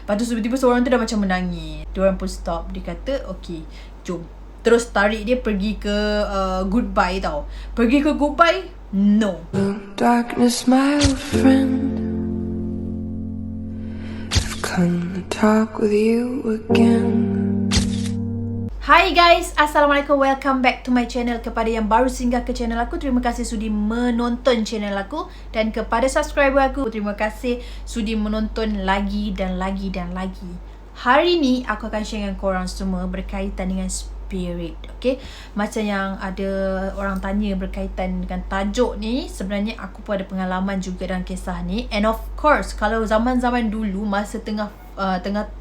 Lepas tu tiba-tiba seorang tu dah macam menangis. Diorang pun stop. Dia kata okay, jom. Terus tarik dia pergi ke goodbye tau. Pergi ke goodbye, no. Darkness, my old friend, I've come to talk with you again. Hai guys, Assalamualaikum, welcome back to my channel. Kepada yang baru singgah ke channel aku, terima kasih sudi menonton channel aku. Dan kepada subscriber aku, terima kasih sudi menonton lagi dan lagi dan lagi. Hari ni aku akan share dengan korang semua berkaitan dengan spirit. Okay, macam yang ada orang tanya berkaitan dengan tajuk ni, sebenarnya aku pun ada pengalaman juga dalam kisah ni. And of course, kalau zaman-zaman dulu masa tengah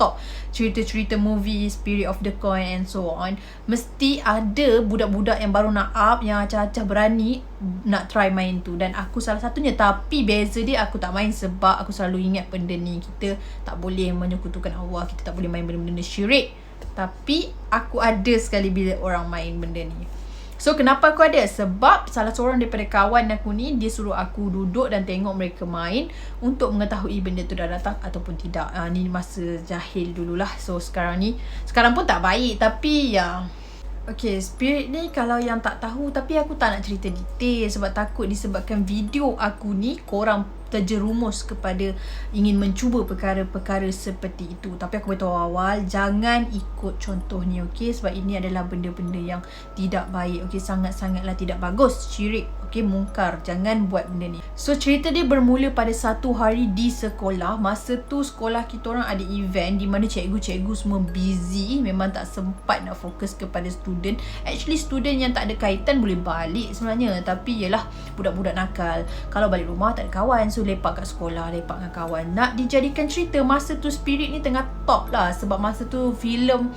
top cerita-cerita movie Spirit of the Coin and so on, mesti ada budak-budak yang baru nak up, yang acah-acah berani nak try main tu. Dan aku salah satunya. Tapi beza dia, aku tak main sebab aku selalu ingat benda ni, kita tak boleh menyekutukan Allah, kita tak boleh main benda-benda syirik. Tapi aku ada sekali bila orang main benda ni. So kenapa aku ada? Sebab salah seorang daripada kawan aku ni, dia suruh aku duduk dan tengok mereka main untuk mengetahui benda tu dah datang ataupun tidak. Ni masa jahil dululah. So sekarang pun tak baik. Tapi ya, okay, spirit ni kalau yang tak tahu, tapi aku tak nak cerita detail sebab takut disebabkan video aku ni korang terjerumus kepada ingin mencuba perkara-perkara seperti itu. Tapi aku beritahu awal, jangan ikut contoh ni, okay? Sebab ini adalah benda-benda yang tidak baik, okay? Sangat-sangatlah tidak bagus, syirik, okay? Mungkar, jangan buat benda ni. So cerita dia bermula pada satu hari di sekolah. Masa tu sekolah kita orang ada event di mana cikgu-cikgu semua busy, memang tak sempat nak fokus kepada student. Actually student yang tak ada kaitan boleh balik sebenarnya, tapi yelah budak-budak nakal, kalau balik rumah tak ada kawan, so lepak kat sekolah, lepak dengan kawan. Nak dijadikan cerita, masa tu spirit ni tengah top lah. Sebab masa tu filem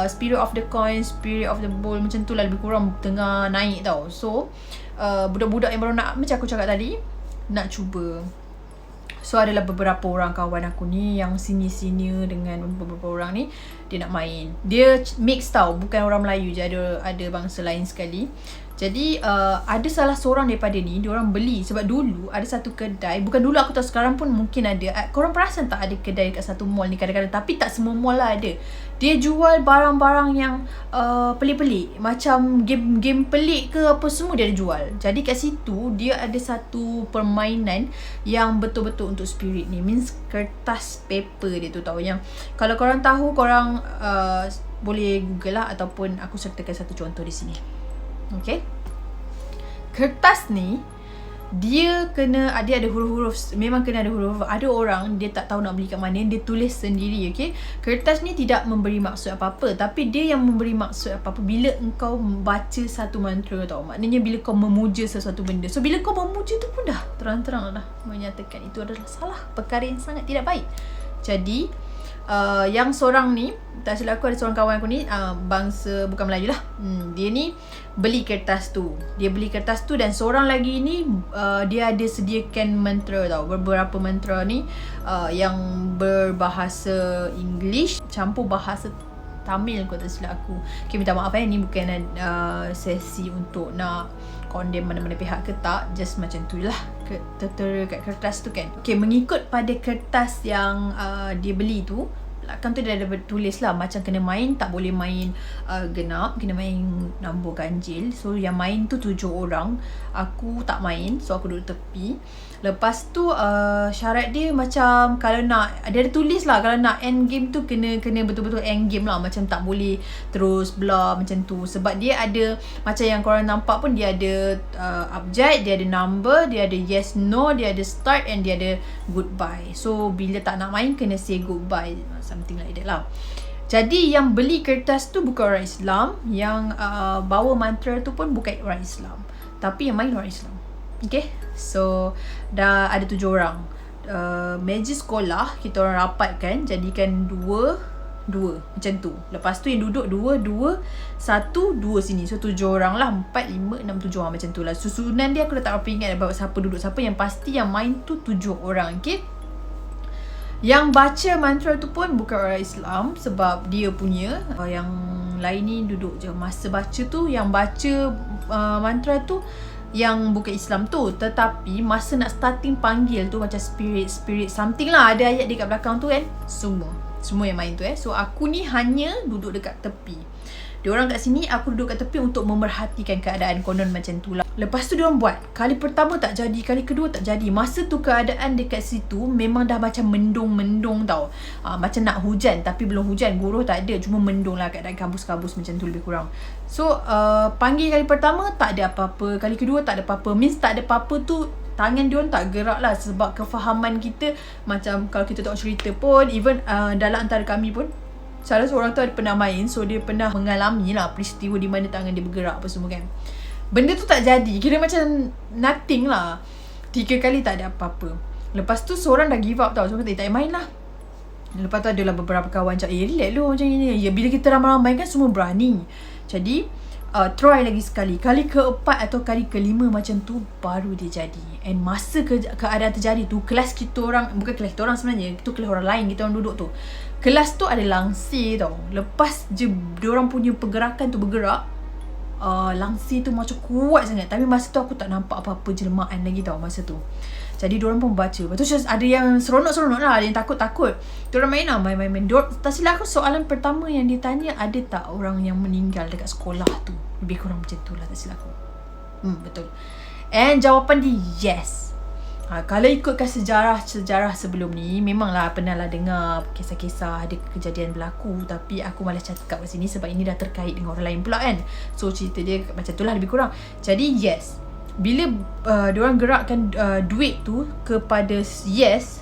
Spirit of the Coin, Spirit of the Bowl, macam tu lah lebih kurang tengah naik tau. So budak-budak yang baru nak, macam aku cakap tadi, nak cuba. So adalah beberapa orang kawan aku ni yang senior-senior dengan beberapa orang ni, dia nak main. Dia mix tau, bukan orang Melayu je, ada bangsa lain sekali. Jadi ada salah seorang daripada ni, diorang beli. Sebab dulu ada satu kedai, bukan dulu, aku tahu sekarang pun mungkin ada. Korang perasan tak ada kedai dekat satu mall ni kadang-kadang, tapi tak semua mall lah ada. Dia jual barang-barang yang pelik-pelik, macam game pelik ke apa, semua dia ada jual. Jadi kat situ dia ada satu permainan yang betul-betul untuk spirit ni. Means kertas paper dia tu tau. Yang kalau korang tahu, korang boleh google lah, ataupun aku sertakan satu contoh di sini. Okay, kertas ni dia ada huruf-huruf, memang kena ada huruf. Ada orang dia tak tahu nak beli kat mana, dia tulis sendiri. Okay, kertas ni tidak memberi maksud apa-apa, tapi dia yang memberi maksud apa-apa bila engkau membaca satu mantra tau. Maknanya bila kau memuja sesuatu benda. So bila kau memuja tu pun dah terang-terang dah menyatakan itu adalah salah, perkara yang sangat tidak baik. Jadi yang seorang ni, tak silap aku ada seorang kawan aku ni, bangsa bukan Melayu lah, dia ni beli kertas tu. Dia beli kertas tu, dan seorang lagi ni dia ada sediakan mantra tau. Beberapa mantra ni yang berbahasa English campur bahasa Tamil, kau tak silap aku. Okay, minta maaf ni bukan sesi untuk nak condemn mana-mana pihak ke tak, just macam tu lah tertera kat kertas tu kan. Okay, mengikut pada kertas yang dia beli tu, belakang tu dia ada tulis lah macam kena main, tak boleh main genap, kena main nombor ganjil. So yang main tu 7 orang. Aku tak main, so aku duduk tepi. Lepas tu syarat dia macam, kalau nak, dia ada tulis lah, kalau nak end game tu kena betul-betul end game lah. Macam tak boleh terus blah macam tu. Sebab dia ada, macam yang korang nampak pun, dia ada object, dia ada number, dia ada yes no, dia ada start, and dia ada goodbye. So bila tak nak main kena say goodbye, something like that lah. Jadi yang beli kertas tu bukan orang Islam, yang bawa mantra tu pun bukan orang Islam, tapi yang main orang Islam. Okay, so dah ada 7 orang. Meja sekolah kita orang rapatkan, jadikan 2 macam tu. Lepas tu yang duduk 2 1 2 sini. So 7 orang lah, 4 5 6 7 orang macam tu lah. Susunan dia aku dah tak apa ingat about siapa duduk siapa. Yang pasti yang main tu 7 orang. Okay, yang baca mantra tu pun bukan orang Islam, sebab dia punya yang lain ni duduk je. Masa baca tu, yang baca mantra tu yang bukan Islam tu. Tetapi masa nak starting panggil tu macam spirit something lah, ada ayat dekat belakang tu kan. Semua yang main tu So aku ni hanya duduk dekat tepi. Diorang kat sini, aku duduk kat tepi untuk memerhatikan keadaan, konon macam tu lah. Lepas tu diorang buat, kali pertama tak jadi, kali kedua tak jadi. Masa tu keadaan dekat situ memang dah macam mendung-mendung tau. Macam nak hujan tapi belum hujan, guruh tak ada, cuma mendung lah, keadaan kabus-kabus macam tu lebih kurang. So panggil kali pertama tak ada apa-apa, kali kedua tak ada apa-apa. Means tak ada apa-apa tu tangan diorang tak gerak lah, sebab kefahaman kita macam kalau kita tengok cerita pun, even dalam antara kami pun salah seorang tu ada pernah main, so dia pernah mengalami lah peristiwa di mana tangan dia bergerak apa semua kan. Benda tu tak jadi, kira macam nothing lah. 3 kali tak ada apa-apa. Lepas tu seorang dah give up tau, so kata tak main lah. Lepas tu adalah beberapa kawan cakap, relax lu macam ni. Ya, bila kita ramai-ramai kan semua berani. Jadi try lagi sekali. Kali keempat atau kali kelima macam tu baru dia jadi. And masa keadaan terjadi tu, kelas kita orang, bukan kelas kita orang sebenarnya, itu kelas orang lain, kita orang duduk tu. Kelas tu ada langsir tau. Lepas je diorang punya pergerakan tu bergerak, langsir tu macam kuat sangat. Tapi masa tu aku tak nampak apa-apa jelmaan lagi tau masa tu. Jadi diorang pun baca. Lepas tu ada yang seronok-seronok lah, ada yang takut-takut. Diorang main lah, main-main. Tak silap aku, soalan pertama yang dia tanya, ada tak orang yang meninggal dekat sekolah tu? Lebih kurang macam tu lah, tak silap aku. Betul. And jawapan dia yes. Kalau ikutkan sejarah sebelum ni, memanglah pernah lah dengar kisah-kisah ada kejadian berlaku, tapi aku malas cakap kat sini sebab ini dah terkait dengan orang lain pula kan. So cerita dia macam tu lah lebih kurang. Jadi yes, bila diorang gerakkan duit tu kepada yes,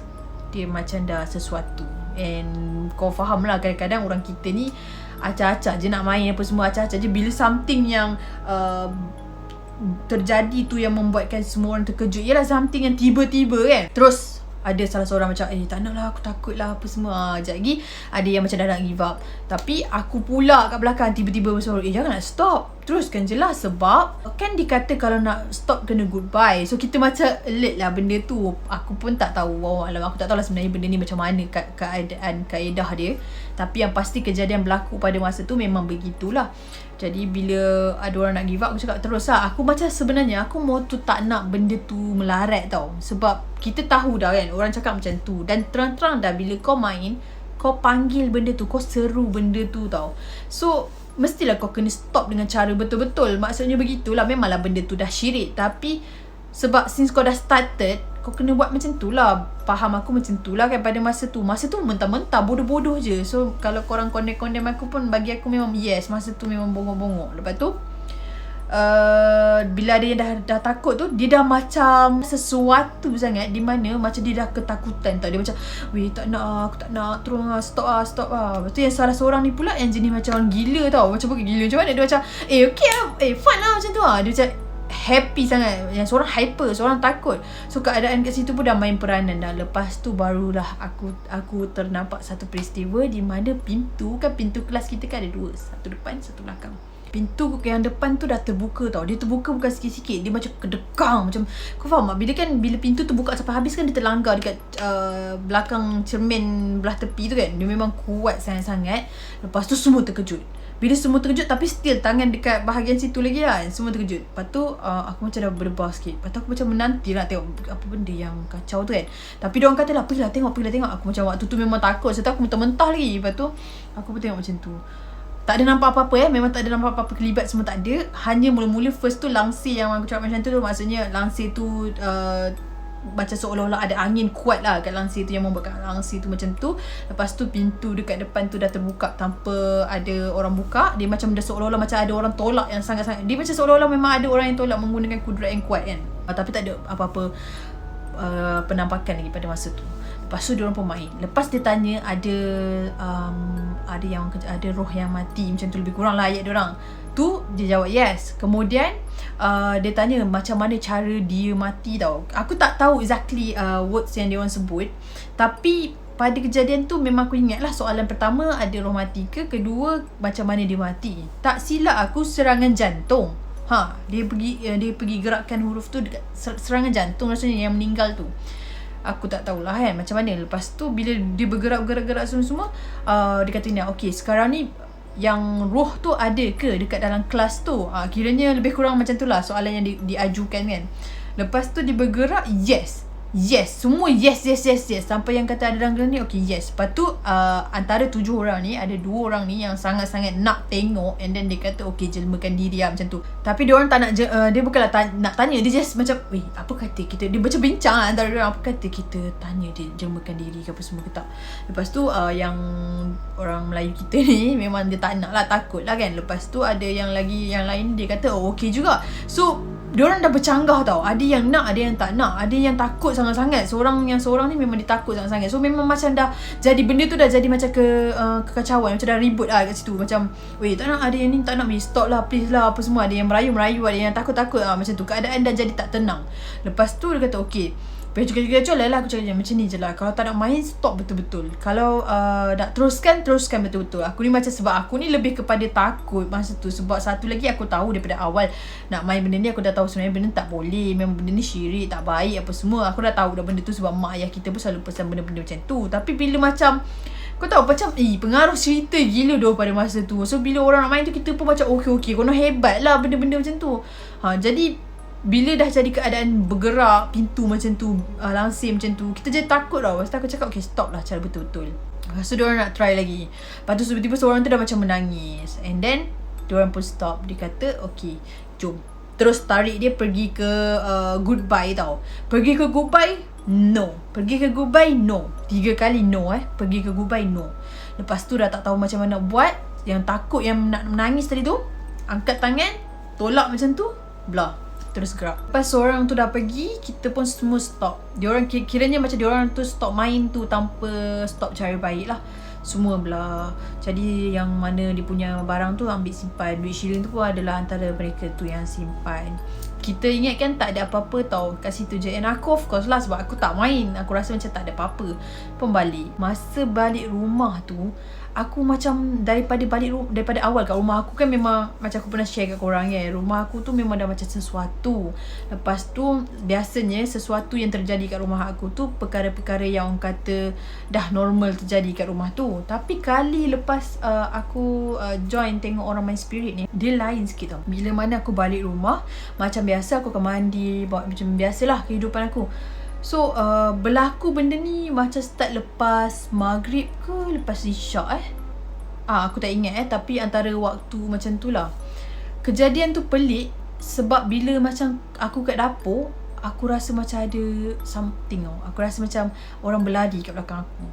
dia macam dah sesuatu. And kau faham lah, kadang-kadang orang kita ni acak-acak je nak main apa semua, acak-acak je. Bila something yang terjadi tu yang membuatkan semua orang terkejut, ialah something yang tiba-tiba kan. Terus ada salah seorang macam, tak nak lah, aku takut lah apa semua. Sekejap lagi ada yang macam dah nak give up. Tapi aku pula kat belakang tiba-tiba bersuara, jangan nak stop, teruskan je lah. Sebab kan dikata kalau nak stop kena goodbye. So kita macam alert lah benda tu. Aku pun tak tahu, aku tak tahu lah sebenarnya benda ni macam mana keadaan, kaedah dia. Tapi yang pasti kejadian berlaku pada masa tu memang begitulah. Jadi bila ada orang nak give up, aku cakap terus lah. Aku macam sebenarnya aku mau tu tak nak benda tu melarat tau. Sebab kita tahu dah kan, orang cakap macam tu. Dan terang-terang dah bila kau main, kau panggil benda tu, kau seru benda tu tau. So mestilah kau kena stop dengan cara betul-betul. Maksudnya begitulah, memanglah benda tu dah syirik. Tapi sebab since kau dah started, kau kena buat macam tu lah. Faham aku macam tu lah kan pada masa tu. Masa tu mentah-mentah, bodoh-bodoh je. So kalau korang condemn aku pun, bagi aku memang yes, masa tu memang bongok-bongok. Lepas tu bila ada yang dah takut tu, dia dah macam sesuatu sangat, di mana macam dia dah ketakutan tau. Dia macam, weh tak nak, aku tak nak, terus stop lah. Lepas tu yang salah seorang ni pula yang jenis macam orang gila tau. Macam bukan gila macam mana, dia macam okay lah, fun lah macam tu lah. Dia macam happy sangat. Yang seorang hyper, seorang takut. So keadaan kat situ pun dah main peranan dah. Lepas tu barulah aku ternampak satu peristiwa di mana pintu kelas kita kan ada 2, satu depan, satu belakang. Pintu yang depan tu dah terbuka tau. Dia terbuka bukan sikit-sikit, dia macam kedekang. Macam kau faham tak? Bila pintu tu buka sampai habis kan, dia terlanggar dekat belakang cermin belah tepi tu kan. Dia memang kuat sangat-sangat. Lepas tu semua terkejut. Bila semua terkejut, tapi still tangan dekat bahagian situ lagi lah, semua terkejut. Lepas tu aku macam dah berdebar sikit. Lepas tu aku macam menanti lah tengok apa benda yang kacau tu kan. Tapi diorang kata lah, pergilah tengok. Aku macam waktu tu memang takut, sebab aku mentah-mentah lagi. Lepas tu aku pun tengok macam tu. Tak ada nampak apa-apa memang tak ada nampak apa-apa, kelibat semua tak ada. Hanya mula-mula first tu langsir yang aku cakap macam tu, maksudnya langsir tu macam seolah-olah ada angin kuat lah kat langsir tu, yang membuatkan langsir tu macam tu. Lepas tu pintu dekat depan tu dah terbuka tanpa ada orang buka. Dia macam dah seolah-olah macam ada orang tolak yang sangat-sangat. Dia macam seolah-olah memang ada orang yang tolak menggunakan kudrat yang kuat kan. Tapi tak ada apa-apa penampakan lagi pada masa tu. Lepas tu diorang pun main. Lepas dia tanya ada roh yang mati, macam tu lebih kurang lah ayat diorang. Tu dia jawab yes. Kemudian dia tanya macam mana cara dia mati tau. Aku tak tahu exactly words yang diorang sebut. Tapi pada kejadian tu memang aku ingat lah, soalan pertama ada roh mati ke, kedua macam mana dia mati. Tak silap aku serangan jantung. Dia pergi gerakkan huruf tu dekat serangan jantung, rasanya yang meninggal tu. Aku tak tahulah kan macam mana. Lepas tu bila dia bergerak semua, dia kata ni, okay sekarang ni yang roh tu ada ke dekat dalam kelas tu? Kiranya lebih kurang macam tu lah soalan yang diajukan kan. Lepas tu dia bergerak, yes. Yes, semua yes. Sampai yang kata ada dalam kelas ni, okay, yes. Lepas tu antara 7 orang ni, ada 2 orang ni yang sangat-sangat nak tengok. And then dia kata, okay, jelmakan diri lah, macam tu. Tapi dia orang tak nak, dia bukanlah nak tanya. Dia just macam, weh, apa kata kita, dia macam bincang lah antara dia orang, apa kata kita tanya dia jelmakan diri ke apa semua ke tak. Lepas tu yang orang Melayu kita ni memang dia tak nak lah, takut lah kan. Lepas tu ada yang lain dia kata, oh, okay juga. So diorang dah bercanggah tau. Ada yang nak, ada yang tak nak. Ada yang takut sangat-sangat. Seorang ni memang dia takut sangat-sangat. So memang macam dah jadi, benda tu dah jadi macam kekacauan. Macam dah ribut lah kat situ. Macam, weh, tak nak, ada yang ni tak nak, weh, stop lah, please lah, apa semua. Ada yang merayu-merayu, ada yang takut-takut lah, macam tu. Keadaan dah jadi tak tenang. Lepas tu dia kata, okay, kecoh lah aku cakap macam ni je lah. Kalau tak nak main, stop betul-betul. Kalau nak teruskan betul-betul. Aku ni macam, sebab aku ni lebih kepada takut masa tu. Sebab satu lagi aku tahu daripada awal nak main benda ni, aku dah tahu sebenarnya benda tak boleh. Memang benda ni syirik, tak baik apa semua. Aku dah tahu dah benda tu sebab mak ayah kita pun selalu pesan benda-benda macam tu. Tapi bila macam, kau tahu macam pengaruh cerita gila doh pada masa tu. So bila orang nak main tu, kita pun macam okay, konon hebat lah benda-benda macam tu. Jadi bila dah jadi keadaan bergerak pintu macam tu, langsir macam tu, kita jadi takut tau. Lepas tu aku cakap, okay, stop lah cara betul-betul. Lepas tu diorang nak try lagi. Lepas tu tiba-tiba seorang tu dah macam menangis. And then diorang pun stop. Dia kata, okay, jom. Terus tarik dia pergi ke goodbye tau. Pergi ke goodbye, no. Pergi ke goodbye, no. 3 kali no Pergi ke goodbye, no. Lepas tu dah tak tahu macam mana nak buat. Yang takut, yang nak menangis tadi tu, angkat tangan, tolak macam tu, belah, terus gerak. Lepas seorang tu dah pergi, kita pun semua stop. Diorang kiranya macam diorang tu stop main tu tanpa stop cara baik lah. Semua belah. Jadi yang mana dia punya barang tu ambil simpan. Duit shilling tu pun adalah antara mereka tu yang simpan. Kita ingat kan tak ada apa-apa tau kat situ je. And aku of course lah, sebab aku tak main, aku rasa macam tak ada apa-apa. Pun balik. Masa balik rumah tu, aku macam daripada awal kat rumah aku kan, memang macam aku pernah share kat korang kan, rumah aku tu memang dah macam sesuatu. Lepas tu biasanya sesuatu yang terjadi kat rumah aku tu perkara-perkara yang orang kata dah normal terjadi kat rumah tu. Tapi kali lepas aku join tengok orang main spirit ni, dia lain sikit tau. Bila mana aku balik rumah, macam biasa aku akan mandi, buat macam biasalah kehidupan aku. So berlaku benda ni macam start lepas maghrib ke lepas isyak aku tak ingat tapi antara waktu macam tu lah. Kejadian tu pelik sebab bila macam aku kat dapur, aku rasa macam ada something tau. Aku rasa macam orang berlari kat belakang aku.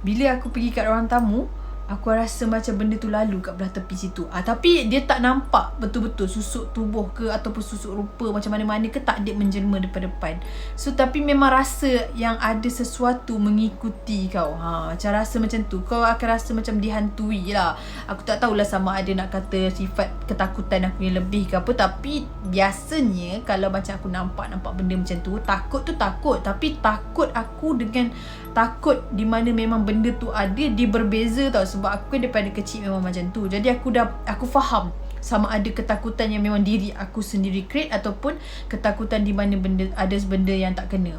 Bila aku pergi kat ruang tamu, aku rasa macam benda tu lalu kat belah tepi situ. Tapi dia tak nampak betul-betul susuk tubuh ke ataupun susuk rupa macam mana-mana ke, tak dia menjelma depan-depan. So tapi memang rasa yang ada sesuatu mengikuti kau. Macam rasa macam tu. Kau akan rasa macam dihantui lah. Aku tak tahulah sama ada nak kata sifat ketakutan aku yang lebih ke apa. Tapi biasanya kalau macam aku nampak benda macam tu, takut tu takut. Tapi takut aku dengan takut di mana memang benda tu ada, dia berbeza tau. Sebab aku daripada kecil memang macam tu. Jadi aku faham sama ada ketakutan yang memang diri aku sendiri create ataupun ketakutan di mana ada benda yang tak kena.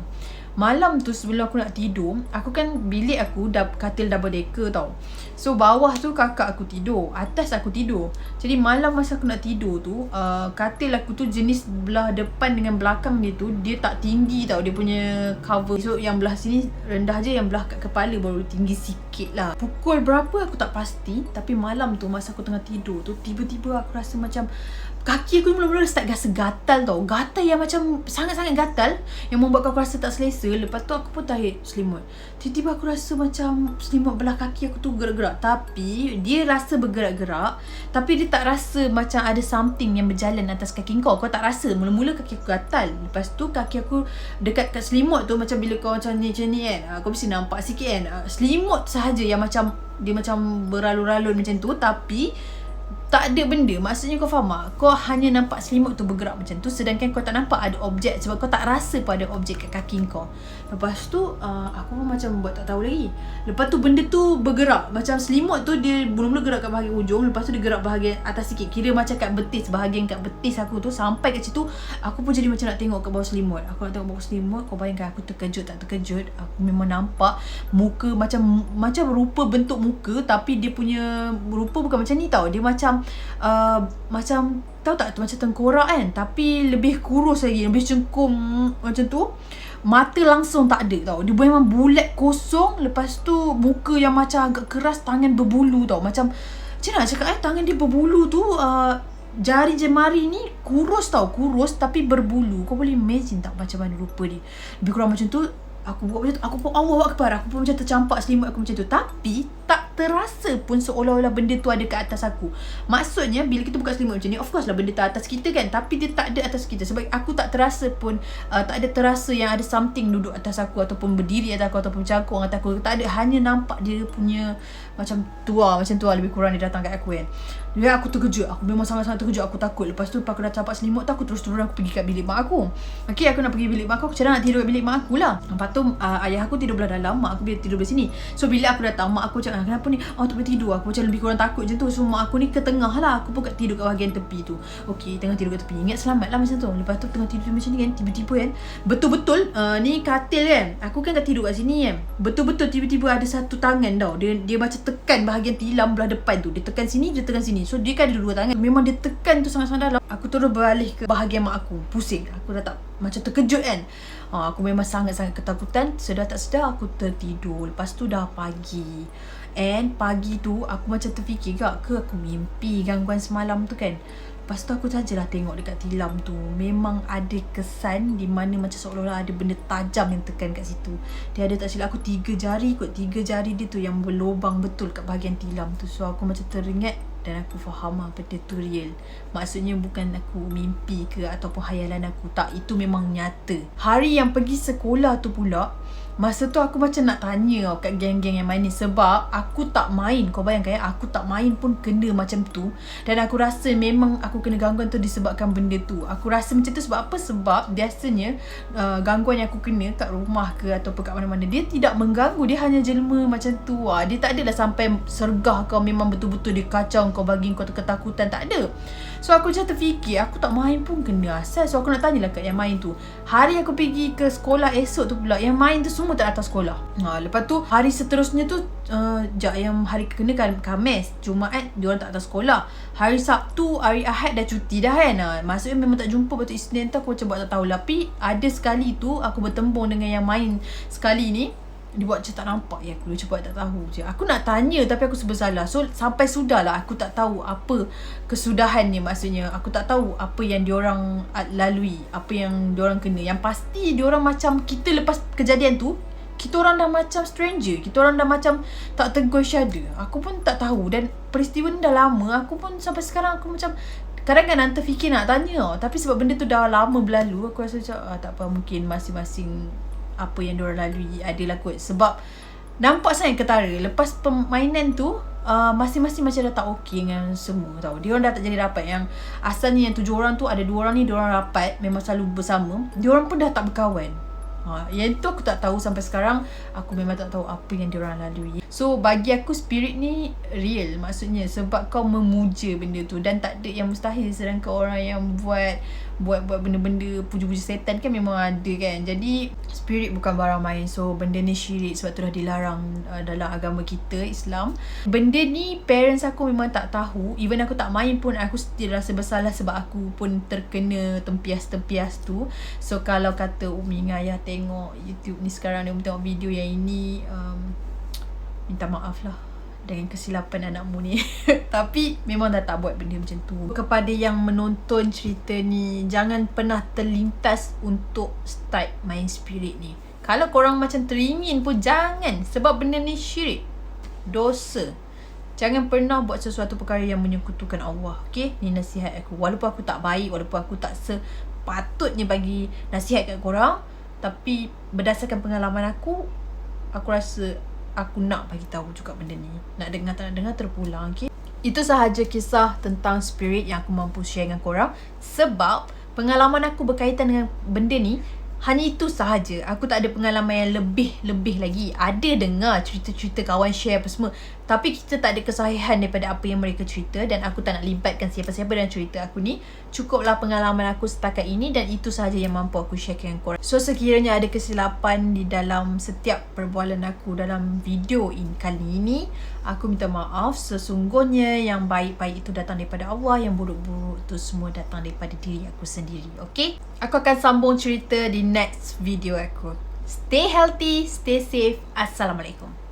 Malam tu sebelum aku nak tidur, aku kan bilik aku katil double decker tau. So bawah tu kakak aku tidur, atas aku tidur. Jadi malam masa aku nak tidur tu, katil aku tu jenis belah depan dengan belakang dia tu, dia tak tinggi tau dia punya cover. So yang belah sini rendah je, yang belah kat kepala baru tinggi sikit lah. Pukul berapa aku tak pasti, tapi malam tu masa aku tengah tidur tu, tiba-tiba aku rasa macam kaki aku mula-mula start rasa gatal tau. Gatal yang macam sangat-sangat gatal, yang membuat aku rasa tak selesa. Lepas tu aku pun tarik selimut. Tiba-tiba aku rasa macam selimut belah kaki aku tu gerak-gerak. Tapi dia rasa bergerak-gerak, tapi dia tak rasa macam ada something yang berjalan atas kaki kau. Kau tak rasa. Mula-mula kaki aku gatal. Lepas tu kaki aku dekat kat selimut tu, macam bila kau macam ni kan, kau mesti nampak sikit kan, selimut sahaja yang macam dia macam beralun-alun macam tu. Tapi tak ada benda. Maksudnya kau faham tak? Kau hanya nampak selimut tu bergerak macam tu, sedangkan kau tak nampak ada objek, sebab kau tak rasa pun ada objek kat kaki kau. Lepas tu aku pun macam buat tak tahu lagi. Lepas tu benda tu bergerak. Macam selimut tu dia mula-mula gerak kat bahagian ujung, lepas tu dia gerak bahagian atas sikit. Kira macam kat betis, bahagian kat betis aku tu. Sampai kat situ aku pun jadi macam nak tengok kat bawah selimut. Aku nak tengok bawah selimut. Kau bayangkan aku terkejut tak terkejut. Aku memang nampak muka macam rupa bentuk muka, tapi dia punya rupa bukan macam ni tau. Dia macam macam tahu tak, macam tengkorak kan, tapi lebih kurus lagi, lebih cengkung macam tu. Mata langsung tak ada tau. Dia memang bulat kosong. Lepas tu muka yang macam agak keras, tangan berbulu tau. Macam nak cakap tangan dia berbulu tu, jari jemari ni kurus tau, kurus tapi berbulu. Kau boleh imagine tak macam mana rupa dia? Lebih kurang macam tu. Aku buat macam tu, aku pun Allah Akbar, aku pun macam tercampak selimut aku macam tu. Tapi tak terasa pun seolah-olah benda tu ada kat atas aku. Maksudnya bila kita buka selimut macam ni, of course lah benda tu atas kita kan, tapi dia tak ada atas kita. Sebab aku tak terasa pun, tak ada terasa yang ada something duduk atas aku, ataupun berdiri atas aku, ataupun cangkuk atas aku. Tak ada, hanya nampak dia punya macam tu lah, lebih kurang dia datang kat aku kan. Jadi aku terkejut, aku memang sangat-sangat terkejut, aku takut. Lepas tu aku dah campak selimut tu, aku terus-terus aku pergi kat bilik mak aku. Okay, aku nak pergi bilik mak aku cara nak tidur kat bilik mak aku lah. Lepas tu ayah aku tidur belah dalam, mak aku tidur belah sini. So bila aku datang, mak aku cakap, kenapa ni? Tak boleh tidur. Aku macam lebih kurang takut macam tu. So mak aku ni ke tengah lah, aku pun kat tidur kat bahagian tepi tu. Okay, tengah tidur kat tepi, ingat selamat lah macam tu. Lepas tu tengah tidur macam ni kan, tiba-tiba kan, betul-betul ni katil kan, aku kan kat tidur kat sini kan, betul-betul tiba-tiba ada satu tangan tau, dia macam tekan bahagian tilam belah depan tu. Dia tekan sini, dia tekan sini. So dia kan ada dua tangan, memang dia tekan tu sangat-sangat dalam. Aku terus beralih ke bahagian mak aku, pusing. Aku dah tak, macam terkejut kan. Aku memang sangat-sangat ketakutan. Sedar tak sedar aku tertidur. Lepas tu dah pagi. And pagi tu aku macam terfikir ke aku mimpi gangguan semalam tu kan. Lepas tu aku sajalah tengok dekat tilam tu, memang ada kesan di mana macam seolah-olah ada benda tajam yang tekan kat situ. Dia ada, tak silap aku, 3 jari kot. 3 jari dia tu yang berlubang betul kat bahagian tilam tu. So aku macam teringat dan aku faham benda tu real. Maksudnya bukan aku mimpi ke ataupun hayalan aku. Tak, itu memang nyata. Hari yang pergi sekolah tu pula, masa tu aku macam nak tanya kat geng-geng yang main ni. Sebab aku tak main. Kau bayangkan aku tak main pun kena macam tu. Dan aku rasa memang aku kena gangguan tu disebabkan benda tu. Aku rasa macam tu sebab apa? Sebab biasanya gangguan yang aku kena kat rumah ke ataupun kat mana-mana, dia tidak mengganggu. Dia hanya jelma macam tu. Dia tak adalah sampai sergah kau, memang betul-betul dia kacau kau, bagi kau ketakutan. Tak ada. So aku macam terfikir, aku tak main pun kena asal. So aku nak tanyalah kat yang main tu. Hari aku pergi ke sekolah esok tu pula, yang main tu semua tak datang sekolah. Lepas tu hari seterusnya tu yang hari kena kan Khamis, Jumaat diorang tak datang sekolah. Hari Sabtu, hari Ahad dah cuti dah kan. Maksudnya memang tak jumpa. Lepas tu Isnin tu aku macam buat tak tahu. Tapi ada sekali tu aku bertembung dengan yang main sekali ni, dia buat macam tak nampak. Aku cuba tak tahu je. Aku nak tanya tapi aku serba salah. So sampai sudahlah aku tak tahu apa kesudahan ni. Maksudnya aku tak tahu apa yang diorang lalui, apa yang diorang kena. Yang pasti diorang macam, kita lepas kejadian tu, kita orang dah macam stranger. Kita orang dah macam tak tegur each other. Aku pun tak tahu. Dan peristiwa ni dah lama. Aku pun sampai sekarang aku macam kadang-kadang terfikir nak tanya. Tapi sebab benda tu dah lama berlalu, aku rasa macam tak apa, mungkin masing-masing apa yang diorang lalui adalah kot. Sebab nampak sangat ketara. Lepas permainan tu, masing-masing macam dah tak okey dengan semua tau. Diorang dah tak jadi rapat. Yang asalnya yang 7 orang tu, ada 2 orang ni diorang rapat, memang selalu bersama. Diorang pun dah tak berkawan. Yang tu aku tak tahu sampai sekarang. Aku memang tak tahu apa yang diorang lalui. So bagi aku spirit ni real. Maksudnya sebab kau memuja benda tu, dan tak ada yang mustahil. Sedangkan orang yang buat benda-benda puja-puja setan kan memang ada kan. Jadi spirit bukan barang main. So benda ni syirik, sebab tu dah dilarang dalam agama kita Islam. Benda ni parents aku memang tak tahu. Even aku tak main pun, aku still rasa bersalah sebab aku pun terkena tempias-tempias tu. So kalau kata umi dengan ayah tengok YouTube ni sekarang, dia tengok video yang ini, minta maaf lah dengan kesilapan anakmu ni. Tapi memang dah tak buat benda macam tu. Kepada yang menonton cerita ni, jangan pernah terlintas untuk start main spirit ni. Kalau korang macam teringin pun jangan. Sebab benda ni syirik, dosa. Jangan pernah buat sesuatu perkara yang menyekutukan Allah. Okay, ni nasihat aku. Walaupun aku tak baik, walaupun aku tak sepatutnya bagi nasihat kat korang, tapi berdasarkan pengalaman aku rasa aku nak bagi tahu juga benda ni. Nak dengar tak nak dengar terpulang. Okay, Itu sahaja kisah tentang spirit yang aku mampu share dengan korang. Sebab pengalaman aku berkaitan dengan benda ni hanya itu sahaja. Aku tak ada pengalaman yang lebih lagi. Ada dengar cerita-cerita kawan share apa semua, tapi kita tak ada kesahihan daripada apa yang mereka cerita. Dan aku tak nak libatkan siapa-siapa dalam cerita aku ni. Cukuplah pengalaman aku setakat ini, dan itu sahaja yang mampu aku share dengan korang. So sekiranya ada kesilapan di dalam setiap perbualan aku dalam video ini kali ini, aku minta maaf. Sesungguhnya yang baik-baik itu datang daripada Allah, yang buruk-buruk itu semua datang daripada diri aku sendiri. Okay? Aku akan sambung cerita di next video aku. Stay healthy, stay safe. Assalamualaikum.